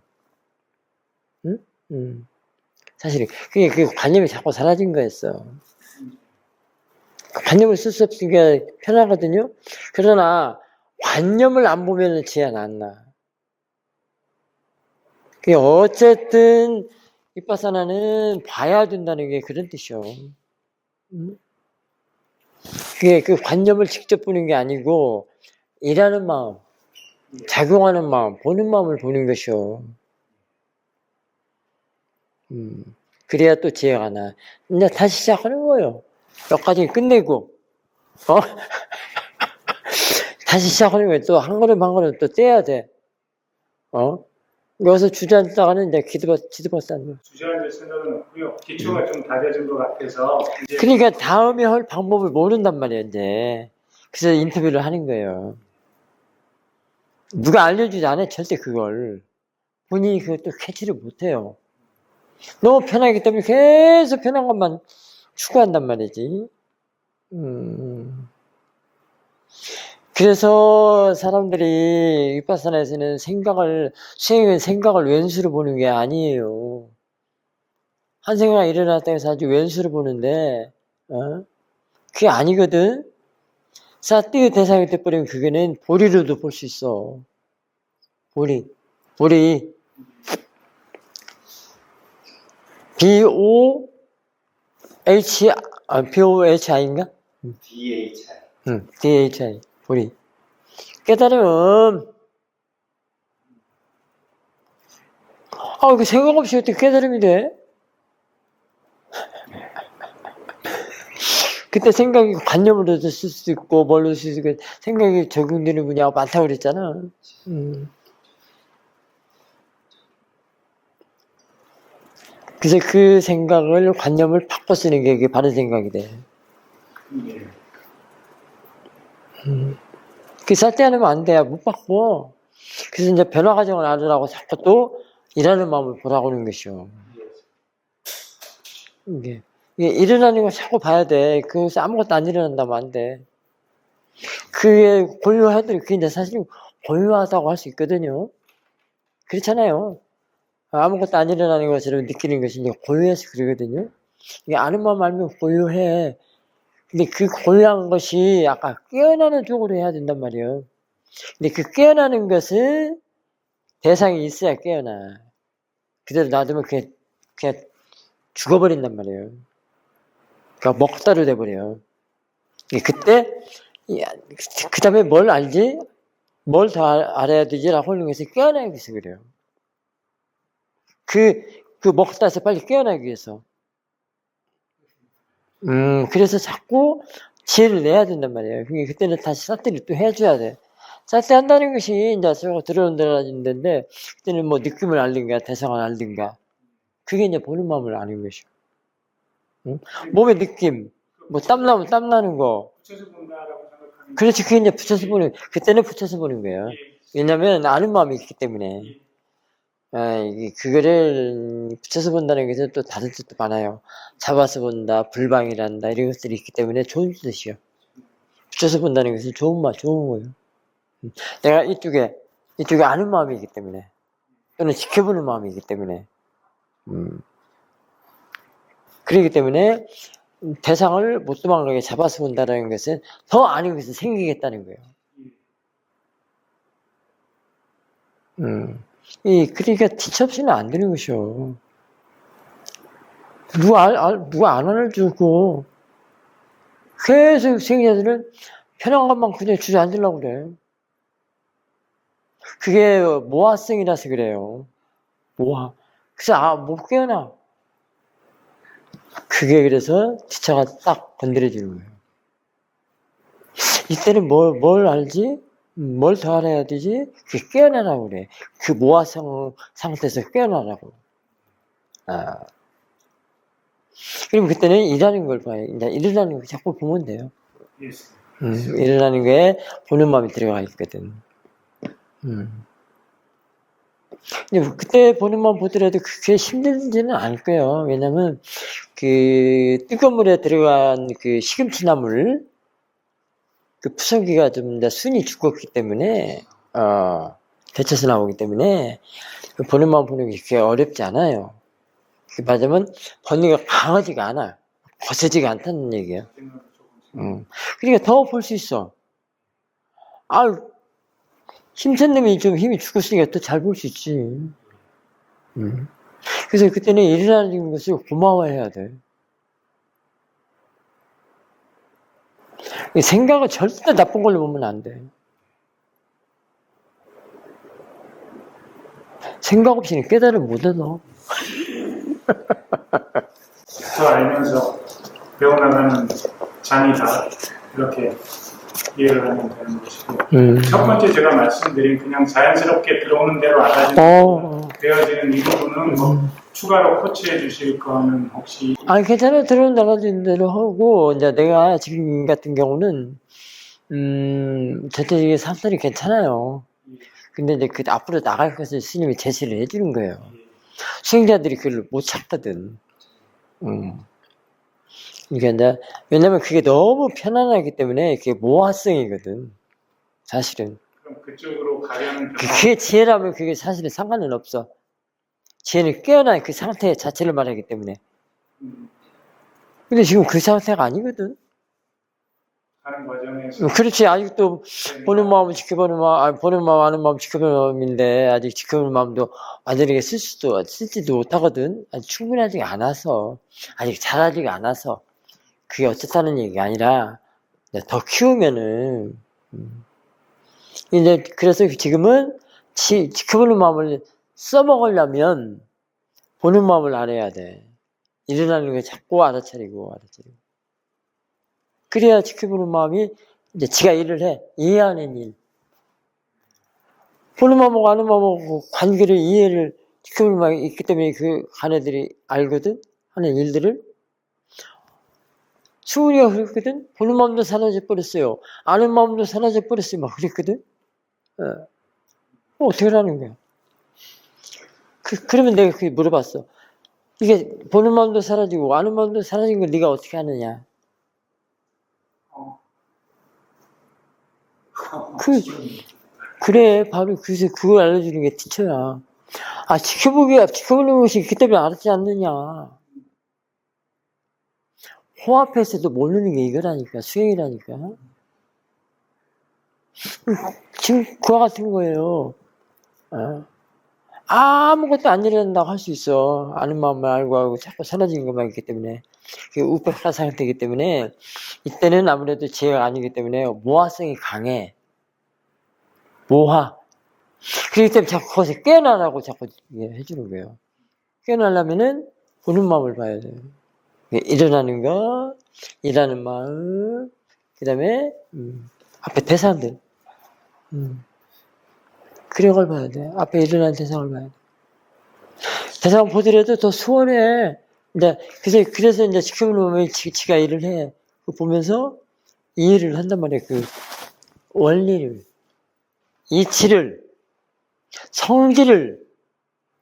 사실 그게 그 관념이 자꾸 사라진 거였어. 관념을 쓸 수 없으니까 편하거든요. 그러나 관념을 안 보면 지혜는 안 나. 그게 어쨌든 윗바사나는 봐야 된다는 게 그런 뜻이요. 그게 그 관념을 직접 보는 게 아니고 일하는 마음, 작용하는 마음, 보는 마음을 보는 것이요. 그래야 또 지혜가 나. 이제 다시 시작하는 거예요. 여기까지 끝내고, 다시 시작하는 거예요. 또 한 걸음 한 걸음 또 떼야 돼. 여기서 주저앉다가는 이제 기드버 쌓는 거예요. 주저앉을 생각은 없고요. 기초가 좀 다져진 것 같아서. 이제 그러니까 다음에 할 방법을 모른단 말이에요, 이제. 그래서 인터뷰를 하는 거예요. 누가 알려주지 않아요, 절대 그걸. 본인이 그것도 캐치를 못해요. 너무 편하기 때문에 계속 편한 것만 추구한단 말이지. 그래서 사람들이 윗바사나에서는 수행은 생각을 왼수로 보는 게 아니에요. 한 생각 일어났다 해서 아주 왼수로 보는데, 그게 아니거든? 사띠의 대상이 돼버리면 그거는 보리로도 볼 수 있어. 보리. B-O-H-I인가? DHI. DHI. 보리. 깨달음. 그 생각 없이 어떻게 깨달음이 돼? 그때 생각이 관념으로도 쓸 수 있고, 뭘로 쓸 수 있고, 생각이 적용되는 분야가 많다고 그랬잖아. 그래서 그 생각을, 관념을 바꿔 쓰는 게 이게 바른 생각이 돼. 그 사태하면 안 돼. 못 바꿔. 그래서 이제 변화 과정을 알으라고 자꾸 또 일하는 마음을 보라고 하는 것이요. 이게 일어나는 걸 자꾸 봐야 돼. 그것이 아무것도 안 일어난다면 안 돼. 그게 고요하더니 그게 이제 사실 고요하다고 할 수 있거든요. 그렇잖아요. 아무것도 안 일어나는 것처럼 느끼는 것이 이제 고요해서 그러거든요. 이게 아는 마음 알면 고요해. 근데 그 고요한 것이 아까 깨어나는 쪽으로 해야 된단 말이에요. 근데 그 깨어나는 것은 대상이 있어야 깨어나. 그대로 놔두면 그냥 죽어버린단 말이에요. 그러니까 먹다로 돼버려요. 그때, 그 다음에 뭘 알지? 뭘 더 알아야 되지라고 하는 것을 깨어나기 위해서 그래요. 그 먹다에서 빨리 깨어나기 위해서. 그래서 자꾸 지혜를 내야 된단 말이에요. 그러니까 그때는 다시 사태를 또 해줘야 돼. 사태 한다는 것이 이제 저거 들어온다는 데인데, 그때는 뭐 느낌을 알든가, 대상을 알든가. 그게 이제 보는 마음을 아는 것이요. 몸의 느낌, 뭐 땀나면 땀나는 거. 붙여서 본다라고 생각하는. 그렇지, 그게 이제 붙여서 보는, 그때는 붙여서 보는 거예요. 왜냐면 아는 마음이 있기 때문에. 그거를 붙여서 본다는 것은 또 다른 뜻도 많아요. 잡아서 본다, 불방이란다, 이런 것들이 있기 때문에 좋은 뜻이요. 붙여서 본다는 것은 좋은 거예요. 내가 이쪽에 아는 마음이기 때문에, 또는 지켜보는 마음이기 때문에, 그렇기 때문에 대상을 못 도망가게 잡아서 본다는 것은 더 아는 것이 생기겠다는 거예요. 그러니까 티치 없이는 안 되는 것이요. 누가 안 알려주고, 계속 생자들은 편한 것만 그냥 주저앉으려고 그래. 그게 모화성이라서 그래요. 모화. 그래서 못 깨어나. 그게 그래서 지차가 딱 건드려지는 거예요. 이때는 뭘 알지? 뭘 더 알아야 되지? 그 깨어나라고 그래. 그 모아성 상태에서 깨어나라고. 아. 그럼 그때는 일하는 걸 봐요. 이제 일어나는 거 자꾸 보면 돼요. 일어나는 거에 보는 마음이 들어가 있거든. 근데 그때 보는 마음 보더라도 그게 힘들지는 않을 거예요. 왜냐면 그 뜨거운 물에 들어간 그 시금치나물 그 푸석이가 좀 순이 죽었기 때문에 데쳐서 나오기 때문에 보는 마음 보는 게 그렇게 어렵지 않아요. 맞으면 번뇌가 강하지가 않아. 거세지가 않다는 얘기예요. 그러니까 더 볼 수 있어. 힘센 놈이 좀 힘이 죽었으니까 더 잘 볼 수 있지. 그래서 그때는 일어나는 것을 고마워해야 돼. 생각을 절대 나쁜 걸로 보면 안 돼. 생각 없이는 깨달음 못 얻어. 저 알면서 배워나가는 잔이다. 이렇게 이해를 하면 되는 것이고. 첫 번째 제가 말씀드린 그냥 자연스럽게 들어오는 대로 알아지는 되어지는 이 부분은 뭐 추가로 코치해 주실 거는 혹시? 괜찮아요. 들어오는 대로 알아지는 대로 하고, 이제 내가 지금 같은 경우는, 전체적인 상태는 괜찮아요. 근데 이제 그 앞으로 나갈 것을 스님이 제시를 해주는 거예요. 수행자들이 그걸 못 찾거든. 그러니까 이제, 왜냐면 그게 너무 편안하기 때문에 그게 모화성이거든. 사실은. 그럼 그쪽으로 가려는 그게 지혜라면 그게 사실은 상관은 없어. 지혜는 깨어난 그 상태 자체를 말하기 때문에. 근데 지금 그 상태가 아니거든. 하는 과정에서. 그렇지. 아직도 보는 마음을 지켜보는 마음, 보는 마음, 아는 마음 지켜보는 마음인데, 아직 지켜보는 마음도 완전히 쓸지도 못하거든. 아직 충분하지 않아서, 아직 잘하지가 않아서. 그게 어쨌다는 얘기가 아니라, 더 키우면은, 이제, 그래서 지금은 지켜보는 마음을 써먹으려면, 보는 마음을 알아야 돼. 일어나는 걸 자꾸 알아차리고. 그래야 지켜보는 마음이 이제 지가 일을 해. 이해하는 일. 보는 마음하고 아는 마음하고 관계를 이해를 지켜보는 마음이 있기 때문에 그 아내들이 알거든? 하는 일들을. 수은이가 그랬거든? 보는 마음도 사라져 버렸어요. 아는 마음도 사라져 버렸어요. 막 그랬거든? 어떻게 하라는 거야? 그러면 내가 그게 물어봤어. 이게 보는 마음도 사라지고 아는 마음도 사라진 걸 네가 어떻게 하느냐? 그래, 바로 그걸 알려주는 게 티처야. 지켜보는 것이 있기 때문에 알았지 않느냐. 호합해서도 모르는 게 이거라니까, 수행이라니까. 지금 그와 같은 거예요. 아무것도 안 일어난다고 할 수 있어. 아는 마음만 알고 자꾸 사라지는 것만 있기 때문에. 그게 우백화 상태이기 때문에, 이때는 아무래도 지혜가 아니기 때문에 모화성이 강해. 모화. 그렇기 때문에 자꾸 거기서 깨어나라고 자꾸 해주는 거예요. 깨어나려면은 보는 마음을 봐야 돼요. 일어나는 거, 일하는 마음, 그 다음에, 앞에 대상들. 그런 걸 봐야 돼. 앞에 일어나는 대상을 봐야 돼. 대상 보더라도 더 수월해. 그래서 이제 지켜보는 마음이 지가 일을 해. 그거 보면서 이해를 한단 말이야. 그 원리를. 이치를, 성질을,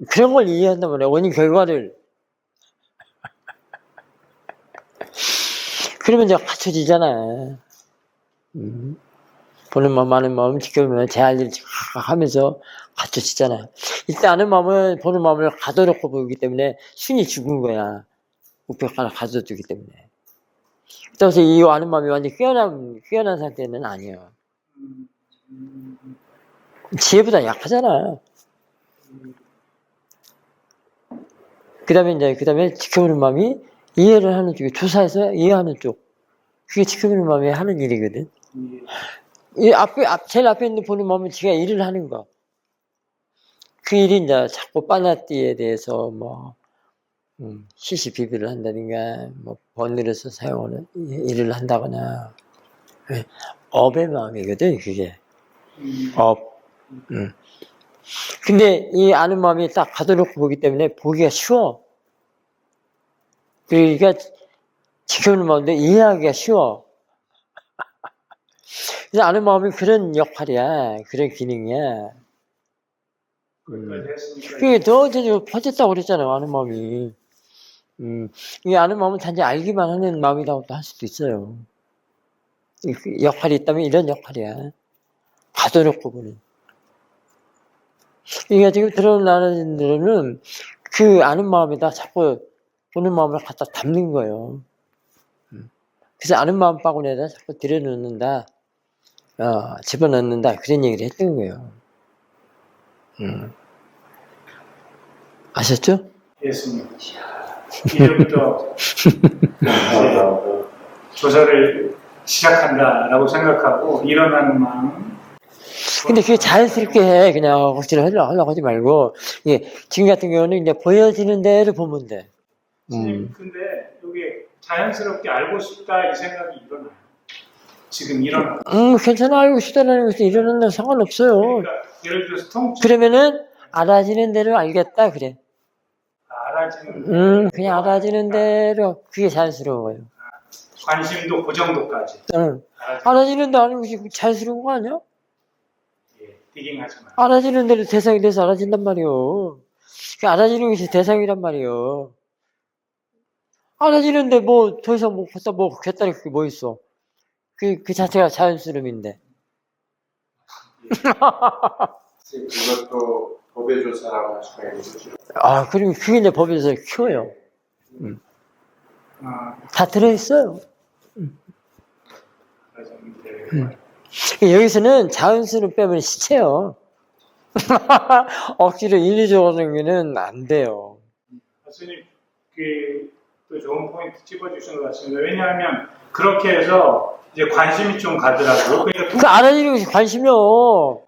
그런 걸 이해한단 말이야. 원인, 결과를. 그러면 이제 갖춰지잖아. 보는 마음, 아는 마음 지켜보면 제할 일 하면서 갖춰지잖아. 일단 아는 마음은 보는 마음을 가둬놓고 보기 때문에 순이 죽은 거야. 우표 하나 가둬두기 때문에. 그래서 이 아는 마음이 완전히 깨어난 상태는 아니에요. 지혜보다 약하잖아. 그 다음에 지켜보는 마음이 이해를 하는 쪽이 조사해서 이해하는 쪽. 그게 지켜보는 마음이 하는 일이거든. 제일 앞에 있는 보는 마음은 지가 일을 하는 거. 그 일이 이제 자꾸 빠나띠에 대해서 시시비비를 한다든가, 번뇌로서 사용하는 일을 한다거나, 업의 마음이거든, 그게. 근데 이 아는 마음이 딱 가둬놓고 보기 때문에 보기가 쉬워. 그러니까 지켜보는 마음인데 이해하기가 쉬워. 그래서 아는 마음이 그런 역할이야. 그런 기능이야. 그게 더 퍼졌다고 그랬잖아요. 아는 마음이. 이 아는 마음은 단지 알기만 하는 마음이라고 할 수도 있어요. 역할이 있다면 이런 역할이야. 가둬놓고 보는. 그러니까 지금 드러나는 들은 그 아는 마음에다 자꾸 보는 마음을 갖다 담는 거예요. 그래서 아는 마음 바구니에다 자꾸 들여놓는다. 집어넣는다. 그런 얘기를 했던 거예요. 아셨죠? 예수님. 이제부터 조사를 시작한다라고 생각하고 일어나는 마음. 근데 그게 자연스럽게 해. 그냥 억지로 하려고 하지 말고. 예, 지금 같은 경우는 이제 보여지는 대로 보면 돼. 선생님, 근데 여기 자연스럽게 알고 싶다 이 생각이 일어나요. 지금 일어나. 괜찮아. 알고 싶다는 것이 일어난다는 상관없어요. 그러니까 예를 들어서 통증. 그러면은 알아지는 대로 알겠다. 그래. 알아지는. 그냥 알아지는 대로 그게 자연스러워요. 관심도 그 정도까지. 알아지는 대로 아는 것이 자연스러운 거 아니야? 예, 디깅하지 마. 알아지는 대로 대상이 돼서 알아진단 말이요. 그 알아지는 것이 대상이란 말이요. 알아지는데 뭐 더 이상 뭐 걷다 뭐 겠다는 그게 뭐 있어? 그 자체가 자연스러움인데. 그것도 법의 조사라고 할 수가 있는 거죠. 그리고 그게 이제 법에서 키워요. 다 들어있어요. 여기서는 자연스러움 빼면 시체요. 억지로 인위적으로 하는 게는 안 돼요. 교수님, 또 좋은 포인트 찝어주신 것 같습니다. 왜냐하면 그렇게 해서 이제 관심이 좀 가더라고요. 그러니까 그 알아지는 것이 관심이요.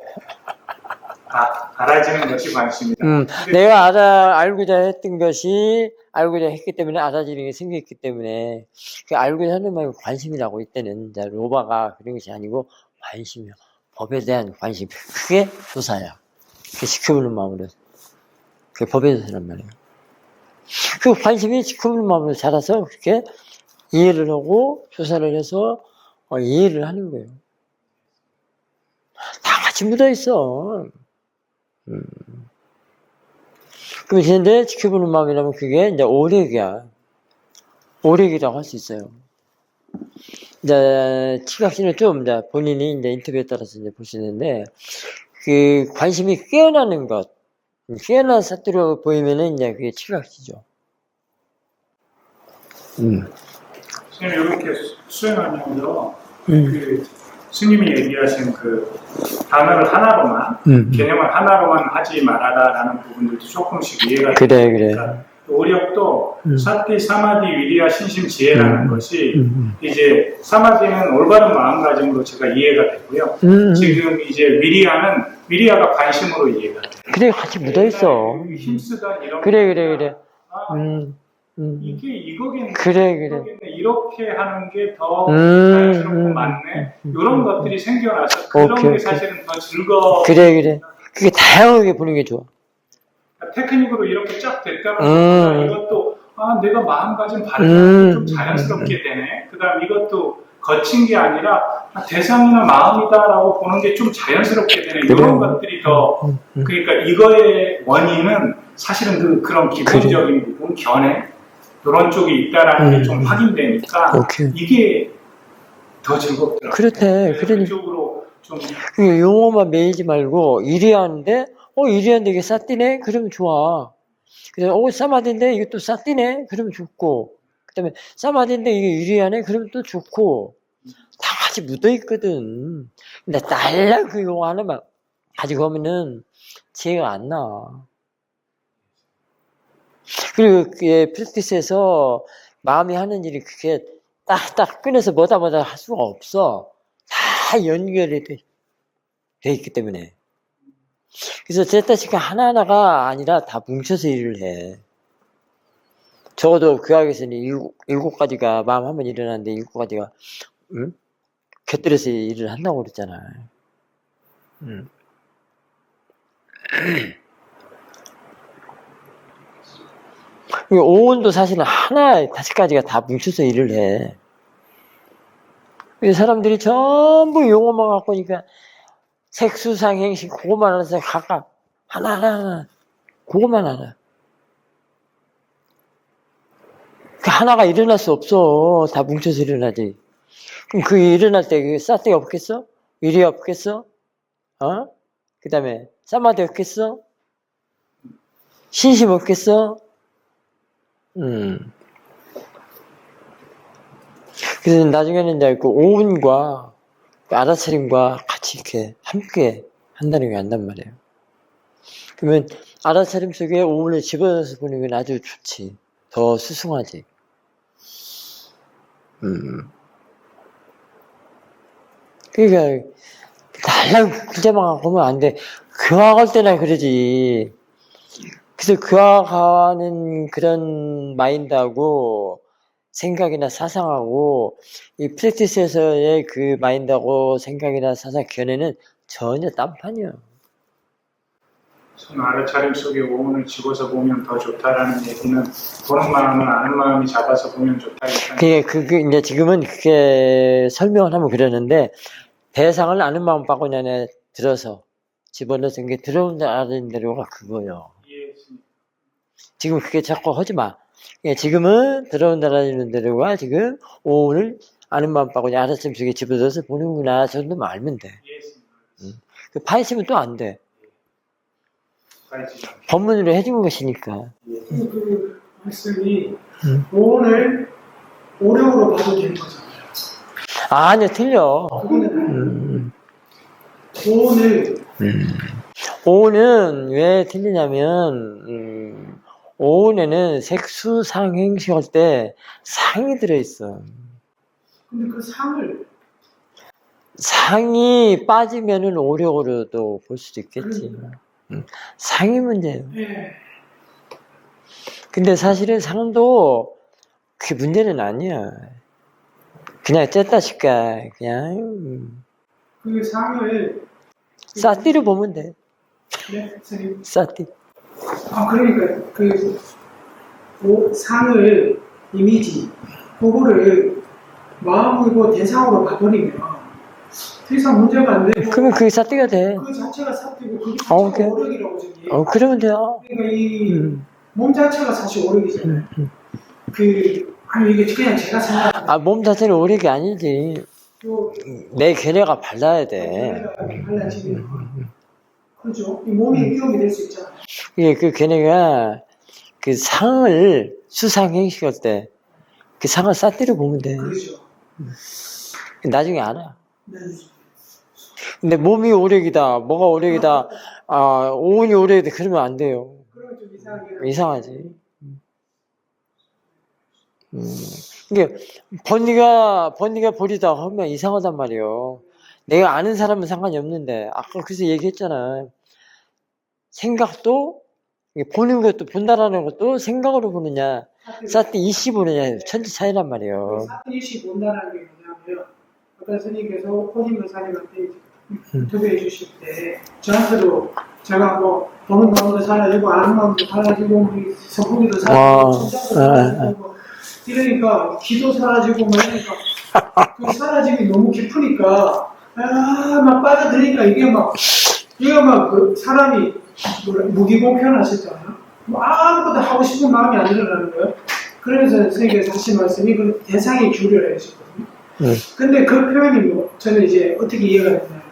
알아지는 것이 관심이다. 내가 알고자 했던 것이 알고자 했기 때문에 알아지는 게 생겼기 때문에 그 알고자 하는 마음이 관심이라고 이때는 이제 로바가 그런 것이 아니고 관심이요. 법에 대한 관심. 그게 조사야. 그게 지켜보는 마음으로. 그게 법의 조사란 말이에요. 그 관심이 지켜보는 마음으로 자라서 그렇게 이해를 하고 조사를 해서 이해를 하는 거예요. 다 같이 묻어 있어. 그럼 현재 지켜보는 마음이라면 그게 이제 오력이야. 오력이라고 할 수 있어요. 이제 치각신을 좀 이제 본인이 이제 인터뷰에 따라서 이제 보시는데 그 관심이 깨어나는 것, 깨어난 사투로 보이면은 이제 그게 치각시죠. 선생님 이렇게 수행하면서 그 스님이 얘기하신 그 단어를 하나로만 개념을 하나로만 하지 말아라라는 부분들도 조금씩 이해가 됩니다. 오력도 사티, 사마디, 위리아, 신심, 지혜라는 것이 이제 사마디는 올바른 마음가짐으로 제가 이해가 되고요. 지금 이제 위리아가 관심으로 이해가 돼요. 그래 같이 묻어있어. 힘쓰다 이런 그래. 이게 이거겠네. 그래. 이렇게 하는 게 더 자연스럽고 맞네. 이런 것들이 생겨나서 그런 게 사실은 더 즐거워. 그래. 그게 다양하게 보는 게 좋아. 테크닉으로 이렇게 쫙 됐다 보니까 이것도 내가 마음가짐 바르게 좀 자연스럽게 되네. 그다음 이것도 거친 게 아니라 대상이나 마음이다라고 보는 게 좀 자연스럽게 되네. 이런 것들이 더 그러니까 이거의 원인은 사실은 그런 기본적인 부분, 견해 이런 쪽이 있다라는 게 좀 확인되니까 이게 더 즐겁더라고요. 그렇대. 그쪽으로 좀 용어만 매이지 말고 이리하는데 이리하는데 이게 싸띠네? 그러면 좋아. 그래서 싸마디인데 이게 또 싸띠네? 그러면 좋고 그 다음에 싸마디인데 이게 이리하네? 그러면 또 좋고 다 같이 묻어있거든. 근데 딸랑 그 용어 하나만 가지고 오면은 지혜가 안 나. 그리고 필티스에서 마음이 하는 일이 그게 딱 꺼내서 뭐다 할 수가 없어. 다 연결이 돼 있기 때문에. 그래서 제타시가 하나하나가 아니라 다 뭉쳐서 일을 해. 적어도 그 학에서는 일곱 가지가 마음 한번 일어나는데 일곱 가지가 곁들여서 일을 한다고 그랬잖아. 오온도 사실은 하나, 5가지가 다 뭉쳐서 일을 해. 근데 사람들이 전부 용어만 갖고 니까 색수상행식 그거만 알아서 각각 하나하나 그거만 알아. 그 하나가 일어날 수 없어. 다 뭉쳐서 일어나지. 그럼 그 일어날 때 싸대가 없겠어? 일이 없겠어? 그 다음에 싸마디 없겠어? 신심 없겠어? 그래서 나중에는 이제 그 오운과 그 알아차림과 같이 이렇게 함께 한다는 게 안단 말이에요. 그러면 알아차림 속에 오운을 집어넣어서 보는 건 아주 좋지. 더 수승하지. 그러니까 달랑 글자만 보면 안 돼. 교학할 때나 그러지. 그래서 교학하는 그런 마인드하고 생각이나 사상하고 이 프랙티스에서의 그 마인드하고 생각이나 사상 견해는 전혀 딴판이야. 손 알아차림 속에 오운을 집어서 보면 더 좋다라는 얘기는 보는 마음은 아는 마음이 잡아서 보면 좋다. 그게 이제 지금은 그게 설명을 하면 그러는데 대상을 아는 마음 바꾸냐에 들어서 집어넣어서 게 들어온다는 대로가 그거요. 지금 그게 자꾸 하지 마. 지금은 들어온다라는 대로가 지금 오늘 아는 마음 바꾸냐 알아차림 속에 집어넣어서 보는구나 정도만 알면 돼. 그 파헤치면 또 안 돼. 법문으로 해준 것이니까. 그 말씀이 오늘 오력으로 봐도 되는 거잖아요. 아니요, 틀려. 그거는 오늘 오는 왜 틀리냐면, 오은에는 색수상행식 할 때 상이 들어있어. 근데 그 상을 상이 빠지면은 오력으로도 볼 수도 있겠지. 상이 문제예요. 예. 근데 사실은 상도 그 문제는 아니야. 그냥 쨌다 싶까 그냥 그 상을 싸띠로 보면 돼. 네, 선생님. 싸띠. 그러니까 그 상을 이미지 그거를 마음이고 대상으로 봐버리면 더 이상 문제가 안 되고 그러면 그게 싸띠가 돼. 그 자체가 사띠고 그게 오케이. 자체가 오력이라고 저기. 그러면 돼요. 그러니까 이 몸 자체가 사실 오력이잖아요. 이게 그냥 제가 생각하는 몸 자체는 오력이 아니지. 내 견해가 발라야 돼. 발라지면 그렇죠. 이 몸이 위험이 될 수 있잖아요. 이게 그 견해가 그 상을 수상행식할 때 그 상을 싸띠로 보면 돼. 그렇죠. 나중에 알아. 네. 근데 몸이 오력이다, 뭐가 오력이다, 오운이 오력이다, 그러면 안 돼요. 그러면 좀 이상하게. 이상하지. 이게, 번니가 버리다 하면 이상하단 말이에요. 내가 아는 사람은 상관이 없는데, 아까 그래서 얘기했잖아. 생각도, 보는 것도, 본다라는 것도 생각으로 보느냐, 싸띠 20 보느냐, 천지 차이란 말이에요. 사띠 20 본다는 게 뭐냐면, 아까 스님께서 호심 교사님한테 인터뷰해 주실 때, 저한테도 제가 뭐, 보는 마음도 사라지고, 아는 마음도 사라지고, 성품도 사라지고, 천장도 사라지고, 이러니까, 기도 사라지고, 뭐 이러니까, 그 사라짐이 너무 깊으니까, 막 빠져드니까 이게 막 그 사람이 무기공평 하셨잖아요. 뭐 아무것도 하고 싶은 마음이 안 일어나는 거예요. 그러면서 선생님께서 하신 말씀이 그 대상이 규율을 해주셨거든요. 근데 그 표현이 저는 이제 어떻게 이해가 되냐면,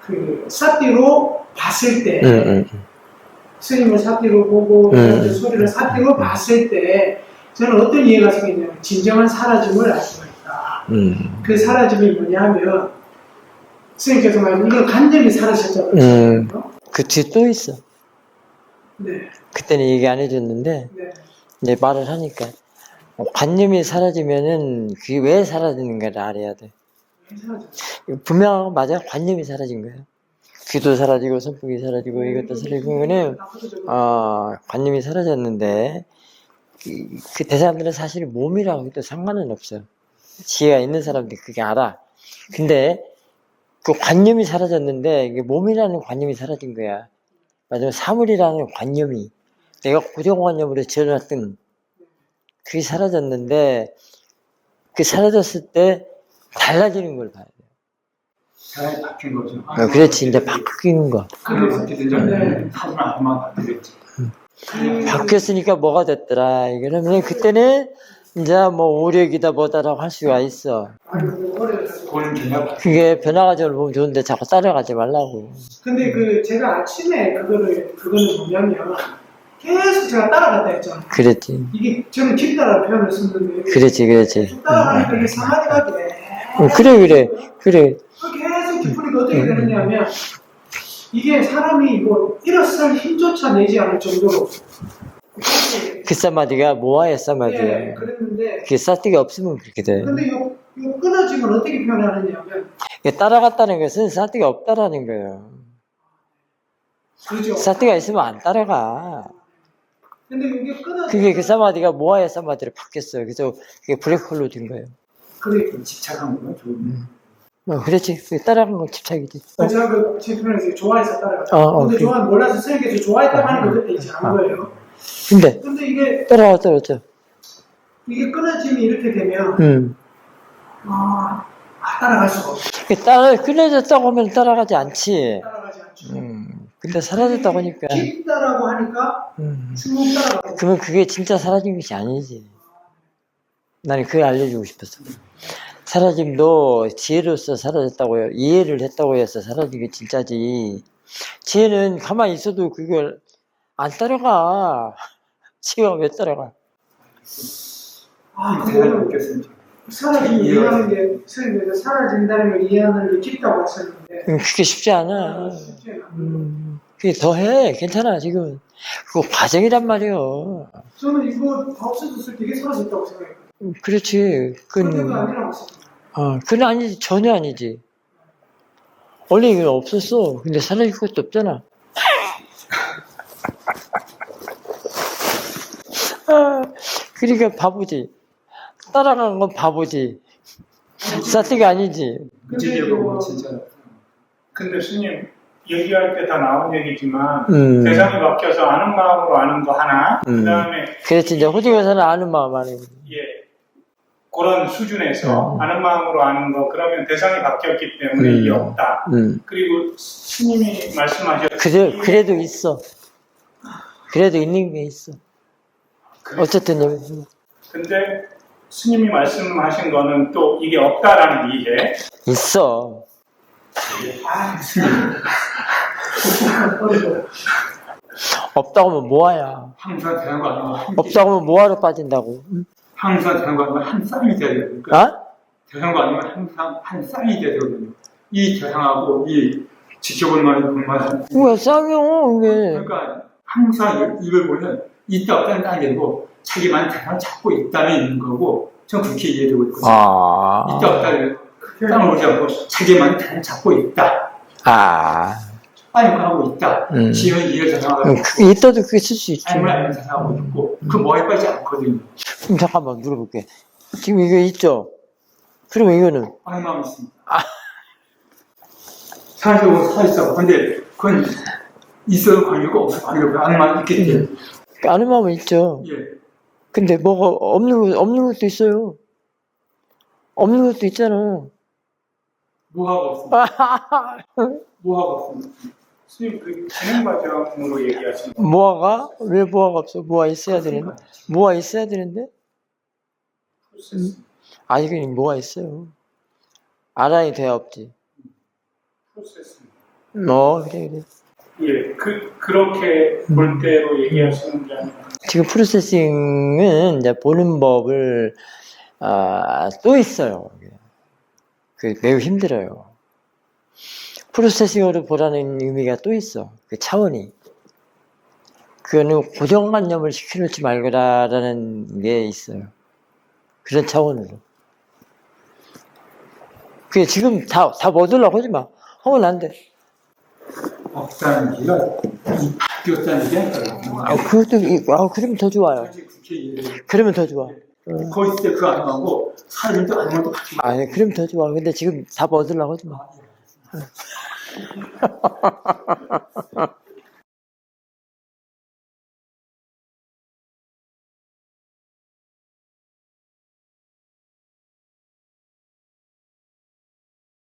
그 사띠로 봤을 때, 스님을 사띠로 보고, 소리를 사띠로 봤을 때, 저는 어떤 이해가 생겼냐면, 진정한 사라짐을 알 수가 있다. 그 사라짐이 뭐냐면, 스님께서 말하는 이건 간절히 사라졌잖아요. 그 뒤에 또 있어. 네. 그때는 얘기 안 해줬는데, 네. 이제 말을 하니까, 관념이 사라지면은 그게 왜 사라지는가를 알아야 돼. 분명한 거 맞아. 관념이 사라진 거야. 귀도 사라지고, 선풍이 사라지고, 이것도 사라지고, 그거는, 관념이 사라졌는데, 그 대사람들은 사실 몸이라고 해도 상관은 없어요. 지혜가 있는 사람들이 그게 알아. 근데, 그 관념이 사라졌는데, 이게 몸이라는 관념이 사라진 거야. 맞아요. 사물이라는 관념이. 내가 고정관념으로 지어놨던 그게 사라졌는데, 그 사라졌을 때 달라지는 걸 봐야 돼요. 사람이 바뀐 거죠. 그렇지, 이제 바뀌는 거. 그게 바뀌든지 하지만 아무만 바뀌겠지. 바뀌었으니까 뭐가 됐더라. 그러면 그때는 이제 뭐 오력이다 뭐다라고 할 수가 있어. 그건 그냥 그게 변화과정을 보면 좋은데 자꾸 따라가지 말라고. 근데 그 제가 아침에 그거는 뭐냐면 계속 제가 따라갔다 했잖아요. 그랬지. 이게 저는 깊다라는 표현을 썼는데 그렇지. 쭉 따라가니까 이게 사마디가 돼. 그래. 계속 깊으니까 어떻게 되느냐면 이게 사람이 뭐 일어설 힘조차 내지 않을 정도로 그 사마디가 모아의 사마디야. 예, 그랬는데 그게 사티가 없으면 그렇게 돼. 근데 요 끊어짐을 어떻게 표현하느냐면 따라갔다는 것은 사티가 없다라는 거예요. 그죠? 사티가 있으면 안 따라가. 근데 이게 끊어짐 그게 그 사마디가 모아의 사마디로 바뀌었어요. 그래서 그게 블랙홀로 된 거예요. 그래 집착한 거는 좋은. 그렇지. 따라간 건 집착이지. 제가 그 제품에서 좋아해서 따라갔다. 근데 그래. 좋아하는 몰라서 선생님께서 좋아했다고 하는 거 그때 이제 안 거예요. 근데 이게 따라왔죠. 이게 끊어짐이 이렇게 되면 따라갈 수가 없어. 끊어졌다고 하면 따라가지 않지. 따라가지 않죠. 근데 사라졌다고 하니까. 깊다라고 하니까 충분 따라가고. 그러면 그게 진짜 사라진 것이 아니지. 나는 그걸 알려주고 싶었어. 사라짐도 지혜로서 사라졌다고요. 이해를 했다고 해서 사라진 게 진짜지. 지혜는 가만히 있어도 그걸 안 따라가. 지혜가 왜 따라가? 근데 느꼈습니다. 사라짐 이해하는 게 선생님께서 사라진다는 걸 이해하는 게 깊다고 하셨는데 그게 쉽지 않아. 쉽지 않아. 그게 더 해. 괜찮아, 지금. 그거 과정이란 말이에요. 저는 이거 다 없어졌을 때 이게 사라졌다고 생각해요. 그렇지. 그때도 아니라고 했어요. 그건 아니지. 전혀 아니지. 원래 이건 없었어. 근데 사라질 것도 없잖아. 그러니까 바보지. 따라간 건 바보지. 사티가 아니지. 문제적으로 진짜. 근데 스님 얘기할 때 다 나온 얘기지만 대상이 바뀌어서 아는 마음으로 아는 거 하나, 그다음에 그렇지. 이제 호중에서는 아는 마음 아는 거. 예 그런 수준에서 아는 마음으로 아는 거, 그러면 대상이 바뀌었기 때문에 이게 없다. 그리고 스님이 말씀하셨듯이 그래도 있어. 그래도 있는 게 있어. 어쨌든 근데 스님이 말씀하신 거는 또 이게 없다라는 이해. 있어. 없다고 하면 뭐하야. 항상 되는 거 아니면 없다고 하면 뭐하러 빠진다고. 항상 되는 거 아니면 한 쌍이 돼야 돼요. 그러니까 어? 되는 거 아니면 항상 한 쌍이 돼야 되거든요. 이 대상하고 이 지켜볼 만한 불만. 왜 쌍이요, 이게. 그러니까 항상 이걸 보면 있다 없다는 게 아니고 자기만 대상을 찾고 있다는 있는 거고, 전 그렇게 이해되고 있거든요. 있다 없다는 땅을 보지 않고 자기만 대상을 찾고 있다. 아니면 하고 있다. 지금 이걸 대상하고 그게 있다도 그게 쓸 수 있지. 아니면 아니면 대상하고 있고, 그 뭐에 빠지지 않거든요. 그럼 잠깐만 물어볼게. 지금 이거 있죠? 그러면 이거는? 아는 마음이 있습니다. 사실은 사있어. 근데 그건 있어도 관계가 없어. 관계가 아는 마음이 있겠지. 아는 마음은 있죠. 예. 근데 뭐가 없는 것도 있어요. 없는 것도 있잖아. 뭐하고 없습니다. 뭐하고 없습니다. 스님 그 진행 과정으로 얘기하신 거. 뭐가? 왜 뭐가 없어? 뭐가 있어야 되는데? 뭐가 있어야 되는데? 아직은 뭐가 있어요. 알아야 돼야 없지. 프로세스. 그래. 예, 그렇게 볼 때로 얘기하시는 게 아니라. 지금 프로세싱은 이제 보는 법을, 또 있어요. 매우 힘들어요. 프로세싱으로 보라는 의미가 또 있어. 그 차원이. 그거는 고정관념을 시켜놓지 말거라라는 게 있어요. 그런 차원으로. 그게 지금 다 얻으려고 하지 마. 하면 안 돼. 없다는 얘기가 바뀌었다는 얘기 아니라. 그러면 더 좋아요. 그러면 더 좋아. 거기 있을 때 그거 안 하고, 살면 또 아는 것도 바뀌고. 그럼 더 좋아. 근데 지금 다 얻으려고 하지 마.